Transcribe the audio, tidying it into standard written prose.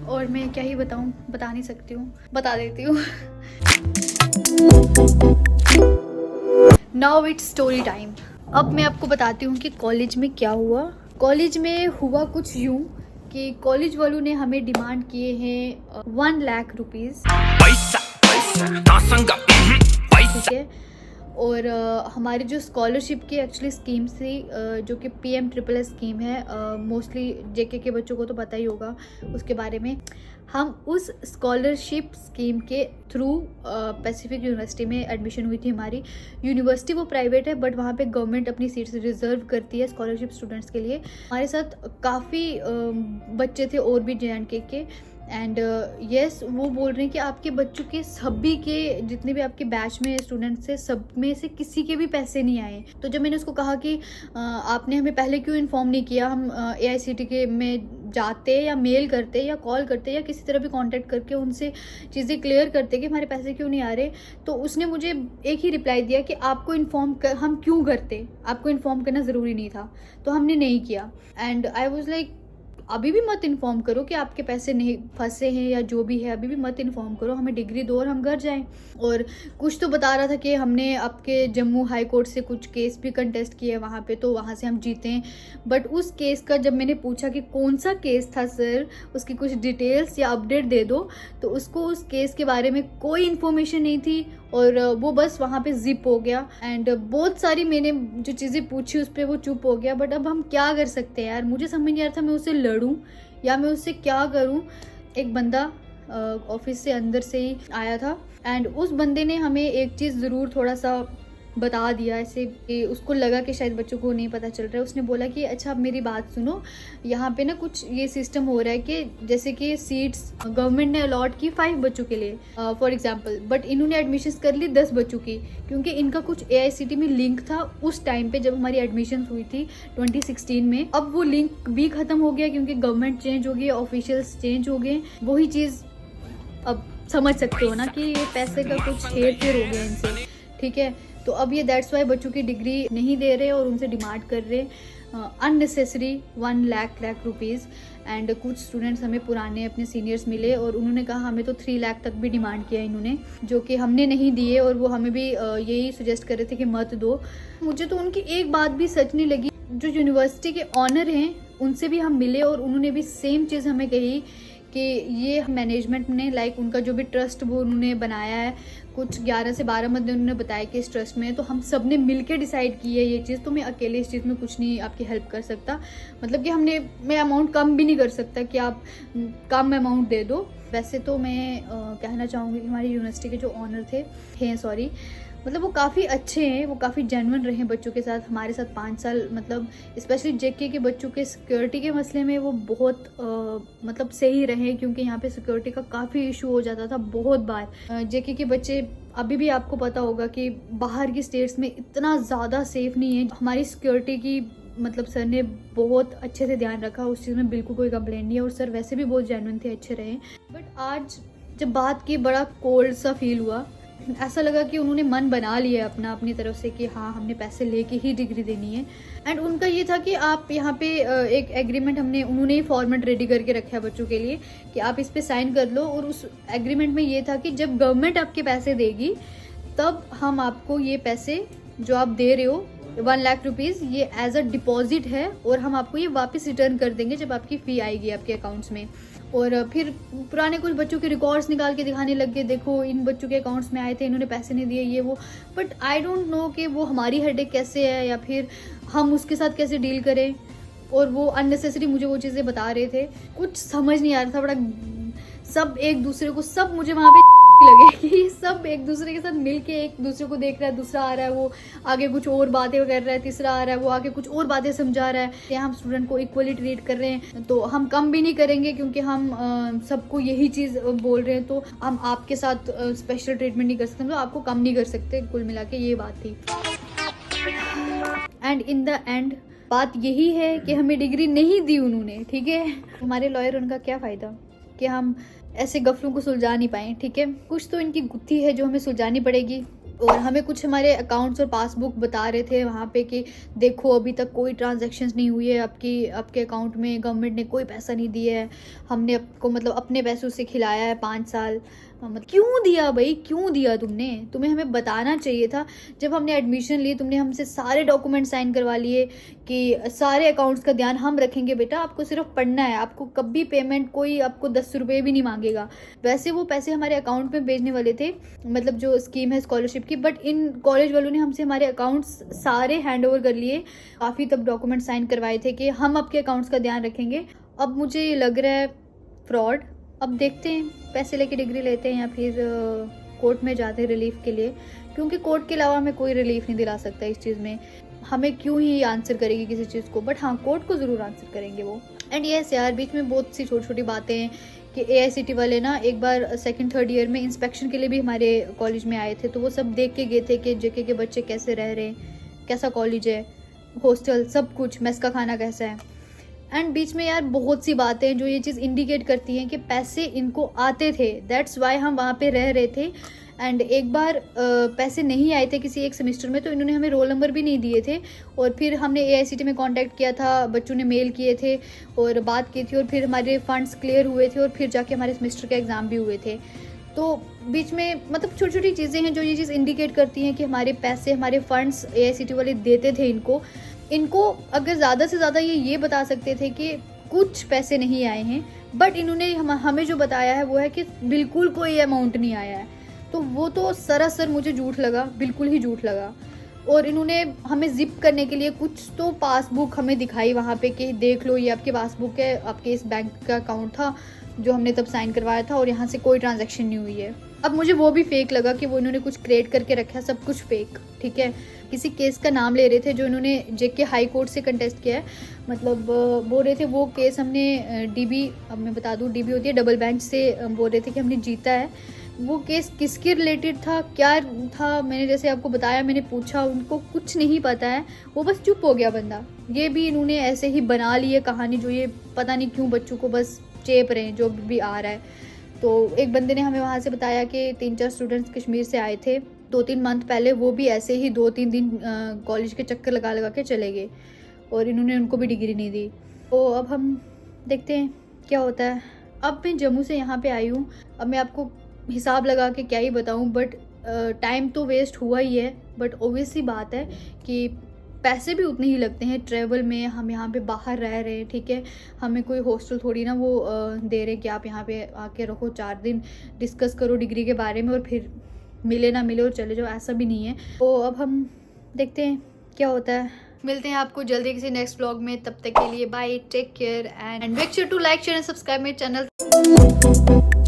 और मैं क्या ही बताऊँ, बता नहीं सकती हूँ, बता देती हूँ। Now it's story time. अब मैं आपको बताती हूँ कि कॉलेज में क्या हुआ। कॉलेज में हुआ कुछ यूँ कि कॉलेज वालों ने हमें डिमांड किए हैं 1 लाख रुपीज़, ठीक है। और हमारी जो स्कॉलरशिप की एक्चुअली स्कीम थी, जो कि PM-SSS स्कीम है, मोस्टली जेके के बच्चों को तो पता ही होगा उसके बारे में। हम उस स्कॉलरशिप स्कीम के थ्रू पैसिफिक यूनिवर्सिटी में एडमिशन हुई थी हमारी। यूनिवर्सिटी वो प्राइवेट है, बट वहाँ पे गवर्नमेंट अपनी सीट्स रिजर्व करती है स्कॉलरशिप स्टूडेंट्स के लिए। हमारे साथ काफ़ी बच्चे थे और भी JNK के। एंड यस, वो बोल रहे हैं कि आपके बच्चों के सभी के जितने भी आपके बैच में स्टूडेंट्स थे, सब में से किसी के भी पैसे नहीं आए। तो जब मैंने उसको कहा कि आपने हमें पहले क्यों इन्फॉर्म नहीं किया, हम AICT के में जाते या मेल करते या कॉल करते या किसी तरह भी कांटेक्ट करके उनसे चीज़ें क्लियर करते कि हमारे पैसे क्यों नहीं आ रहे। तो उसने मुझे एक ही रिप्लाई दिया कि आपको इन्फॉर्म कर हम क्यों करते, आपको इन्फॉर्म करना ज़रूरी नहीं था, तो हमने नहीं किया। एंड आई वॉज लाइक, अभी भी मत इन्फॉर्म करो कि आपके पैसे नहीं फंसे हैं या जो भी है, अभी भी मत इन्फॉर्म करो, हमें डिग्री दो और हम घर जाएं। और कुछ तो बता रहा था कि हमने आपके जम्मू हाई कोर्ट से कुछ केस भी कंटेस्ट किए वहाँ पे, तो वहाँ से हम जीते हैं। बट उस केस का जब मैंने पूछा कि कौन सा केस था सर, उसकी कुछ डिटेल्स या अपडेट दे दो, तो उसको उस केस के बारे में कोई इन्फॉर्मेशन नहीं थी और वो बस वहाँ पे जिप हो गया। एंड बहुत सारी मैंने जो चीज़ें पूछी उस पर वो चुप हो गया। बट अब हम क्या कर सकते हैं यार, मुझे समझ नहीं आ रहा था मैं उससे लड़ूं या मैं उससे क्या करूं। एक बंदा ऑफिस से अंदर से ही आया था एंड उस बंदे ने हमें एक चीज़ ज़रूर थोड़ा सा बता दिया, ऐसे कि उसको लगा कि शायद बच्चों को नहीं पता चल रहा है। उसने बोला कि अच्छा, अब मेरी बात सुनो, यहाँ पे ना कुछ ये सिस्टम हो रहा है कि जैसे कि सीट्स गवर्नमेंट ने अलॉट की 5 बच्चों के लिए फॉर एग्जांपल, बट इन्होंने एडमिशन्स कर ली 10 बच्चों की, क्योंकि इनका कुछ AICT में लिंक था उस टाइम पे जब हमारी एडमिशन हुई थी 2016 में। अब वो लिंक भी ख़त्म हो गया क्योंकि गवर्नमेंट चेंज हो गई, ऑफिशियल्स चेंज हो गए। वही चीज़ अब समझ सकते हो ना कि ये पैसे का कुछ हेर फेर हो गया इनसे, ठीक है। तो अब ये दैट्स वाई बच्चों की डिग्री नहीं दे रहे और उनसे डिमांड कर रहे अननेसेसरी 1 लाख रुपीज़। एंड कुछ स्टूडेंट्स हमें पुराने अपने सीनियर्स मिले और उन्होंने कहा हमें तो 3 लाख तक भी डिमांड किया इन्होंने, जो कि हमने नहीं दिए। और वो हमें भी यही सजेस्ट कर रहे थे कि मत दो। मुझे तो उनकी एक बात भी सच नहीं लगी। जो यूनिवर्सिटी के ऑनर हैं उनसे भी हम मिले और उन्होंने भी सेम चीज़ हमें कही कि ये मैनेजमेंट ने लाइक उनका जो भी ट्रस्ट वो उन्होंने बनाया है, कुछ 11 से 12 बंदे उन्होंने बताया कि इस ट्रस्ट में, तो हम सब ने मिल के डिसाइड की है ये चीज़। तो मैं अकेले इस चीज़ में कुछ नहीं आपकी हेल्प कर सकता, मतलब कि मैं अमाउंट कम भी नहीं कर सकता कि आप कम अमाउंट दे दो। वैसे तो मैं कहना चाहूँगी कि हमारी यूनिवर्सिटी के जो ऑनर थे सॉरी, मतलब वो काफ़ी अच्छे हैं, वो काफ़ी जेन्युइन रहे बच्चों के साथ। हमारे साथ 5 साल, मतलब स्पेशली JK के बच्चों के सिक्योरिटी के मसले में वो बहुत मतलब सही रहे, क्योंकि यहाँ पे सिक्योरिटी का काफ़ी इशू हो जाता था बहुत बार। JK के बच्चे, अभी भी आपको पता होगा कि बाहर की स्टेट्स में इतना ज़्यादा सेफ नहीं है। हमारी सिक्योरिटी की मतलब सर ने बहुत अच्छे से ध्यान रखा, उस चीज़ में बिल्कुल कोई कंप्लेंट नहीं है। और सर वैसे भी बहुत जेन्युइन थे, अच्छे रहे। बट आज जब बात की, बड़ा कोल्ड सा फील हुआ। ऐसा लगा कि उन्होंने मन बना लिया अपना अपनी तरफ से कि हाँ, हमने पैसे लेके ही डिग्री देनी है। एंड उनका ये था कि आप यहाँ पे एक एग्रीमेंट उन्होंने ही फॉर्मेट रेडी करके रखा है बच्चों के लिए कि आप इस पे साइन कर लो। और उस एग्रीमेंट में ये था कि जब गवर्नमेंट आपके पैसे देगी तब हम आपको ये पैसे जो आप दे रहे हो 1 लाख रुपीज़, ये एज अ डिपॉजिट है और हम आपको ये वापस रिटर्न कर देंगे जब आपकी फ़ी आएगी आपके अकाउंट्स में। और फिर पुराने कुछ बच्चों के रिकॉर्ड्स निकाल के दिखाने लग गए, देखो इन बच्चों के अकाउंट्स में आए थे, इन्होंने पैसे नहीं दिए, ये वो। बट आई डोंट नो कि वो हमारी हेडेक कैसे है या फिर हम उसके साथ कैसे डील करें। और वो अननेसेसरी मुझे वो चीज़ें बता रहे थे, कुछ समझ नहीं आ रहा था। बड़ा सब एक दूसरे को, सब मुझे वहाँ पे लगे कि सब एक दूसरे के साथ मिलके एक दूसरे को देख रहा है, दूसरा आ रहा है वो आगे कुछ और बातें कर रहा है, तीसरा आ रहा है वो आगे कुछ और बातें समझा रहा है। हम स्टूडेंट को इक्वली ट्रीट कर रहे हैं, तो हम कम भी नहीं करेंगे क्योंकि हम सबको यही चीज़ बोल रहे हैं। तो हम आपके साथ स्पेशल ट्रीटमेंट नहीं कर सकते, तो आपको कम नहीं कर सकते। कुल मिला के ये बात थी। एंड इन द एंड बात यही है कि हमें डिग्री नहीं दी उन्होंने, ठीक है। हमारे लॉयर, उनका क्या फ़ायदा कि हम ऐसे गफलों को सुलझा नहीं पाए, ठीक है। कुछ तो इनकी गुत्थी है जो हमें सुलझानी पड़ेगी। और हमें कुछ हमारे अकाउंट्स और पासबुक बता रहे थे वहाँ पे कि देखो अभी तक कोई ट्रांजैक्शंस नहीं हुई है, आपके अकाउंट में गवर्नमेंट ने कोई पैसा नहीं दिया है, हमने आपको मतलब अपने पैसों से खिलाया है 5 साल। मतलब क्यों दिया भाई, क्यों दिया तुमने? तुम्हें हमें बताना चाहिए था। जब हमने एडमिशन ली तुमने हमसे सारे डॉक्यूमेंट साइन करवा लिए कि सारे अकाउंट्स का ध्यान हम रखेंगे बेटा, आपको सिर्फ पढ़ना है, आपको कभी पेमेंट कोई आपको 10 रुपये भी नहीं मांगेगा। वैसे वो पैसे हमारे अकाउंट में भेजने वाले थे, मतलब जो स्कीम है स्कॉलरशिप की, बट इन कॉलेज वालों ने हमसे हमारे अकाउंट्स सारे हैंड ओवर कर लिए। काफ़ी तब डॉक्यूमेंट साइन करवाए थे कि हम आपके अकाउंट्स का ध्यान रखेंगे। अब मुझे ये लग रहा है फ्रॉड। अब देखते हैं पैसे लेके डिग्री लेते हैं या फिर कोर्ट में जाते हैं रिलीफ के लिए, क्योंकि कोर्ट के अलावा हमें कोई रिलीफ नहीं दिला सकता इस चीज़ में। हमें क्यों ही आंसर करेगी किसी चीज़ को, बट हाँ कोर्ट को ज़रूर आंसर करेंगे वो। एंड यस यार, बीच में बहुत सी छोटी छोटी बातें हैं कि AICT वाले ना एक बार 2nd 3rd ईयर में इंस्पेक्शन के लिए भी हमारे कॉलेज में आए थे, तो वो सब देख के गए थे कि JK के बच्चे कैसे रह रहे हैं, कैसा कॉलेज है, हॉस्टल सब कुछ, मेस का खाना कैसा है। एंड बीच में यार बहुत सी बातें जो ये चीज़ इंडिकेट करती हैं कि पैसे इनको आते थे, दैट्स वाई हम वहाँ पे रह रहे थे। एंड एक बार पैसे नहीं आए थे किसी एक सेमेस्टर में, तो इन्होंने हमें रोल नंबर भी नहीं दिए थे, और फिर हमने AICT में कांटेक्ट किया था, बच्चों ने मेल किए थे और बात की थी, और फिर हमारे फंड्स क्लियर हुए थे, और फिर जाके हमारे सेमेस्टर के एग्ज़ाम भी हुए थे। तो बीच में मतलब छोटी छोटी चीज़ें हैं जो ये चीज़ इंडिकेट करती हैं कि हमारे पैसे, हमारे फंड्स AICT वाले देते थे इनको अगर ज़्यादा से ज़्यादा ये बता सकते थे कि कुछ पैसे नहीं आए हैं, बट इन्होंने हमें जो बताया है वो है कि बिल्कुल कोई अमाउंट नहीं आया है। तो वो तो सरासर मुझे झूठ लगा, बिल्कुल ही झूठ लगा। और इन्होंने हमें जिप करने के लिए कुछ तो पासबुक हमें दिखाई वहाँ पे कि देख लो ये आपकी पासबुक है, आपके इस बैंक का अकाउंट था जो हमने तब साइन करवाया था, और यहाँ से कोई ट्रांजैक्शन नहीं हुई है। अब मुझे वो भी फेक लगा कि वो इन्होंने कुछ क्रिएट करके रखा है, सब कुछ फेक। ठीक है, किसी केस का नाम ले रहे थे जो इन्होंने JK हाई कोर्ट से कंटेस्ट किया है, मतलब बोल रहे थे वो केस हमने DB, अब मैं बता दूँ DB होती है डबल बेंच से, बोल रहे थे कि हमने जीता है। वो केस किसके रिलेटेड था, क्या था, मैंने जैसे आपको बताया, मैंने पूछा, उनको कुछ नहीं पता है, वो बस चुप हो गया बंदा। ये भी इन्होंने ऐसे ही बना ली है कहानी, जो ये पता नहीं क्यों बच्चों को बस चेप रहे हैं जो भी आ रहा है। तो एक बंदे ने हमें वहाँ से बताया कि 3-4 स्टूडेंट्स कश्मीर से आए थे 2-3 मंथ पहले, वो भी ऐसे ही 2-3 दिन कॉलेज के चक्कर लगा लगा के चले गए, और इन्होंने उनको भी डिग्री नहीं दी। तो अब हम देखते हैं क्या होता है। अब मैं जम्मू से यहाँ पे आई हूँ, अब मैं आपको हिसाब लगा के क्या ही बताऊँ, बट टाइम तो वेस्ट हुआ ही है, बट ऑब्वियस सी बात है कि पैसे भी उतने ही लगते हैं ट्रैवल में। हम यहाँ पे बाहर रह रहे हैं, ठीक है, हमें कोई हॉस्टल थोड़ी ना वो दे रहे कि आप यहाँ पे आके रखो, 4 दिन डिस्कस करो डिग्री के बारे में और फिर मिले ना मिले और चले जाओ, ऐसा भी नहीं है। तो अब हम देखते हैं क्या होता है। मिलते हैं आपको जल्दी किसी नेक्स्ट व्लॉग में, तब तक के लिए bye, take care and make sure to like, share and subscribe my channel.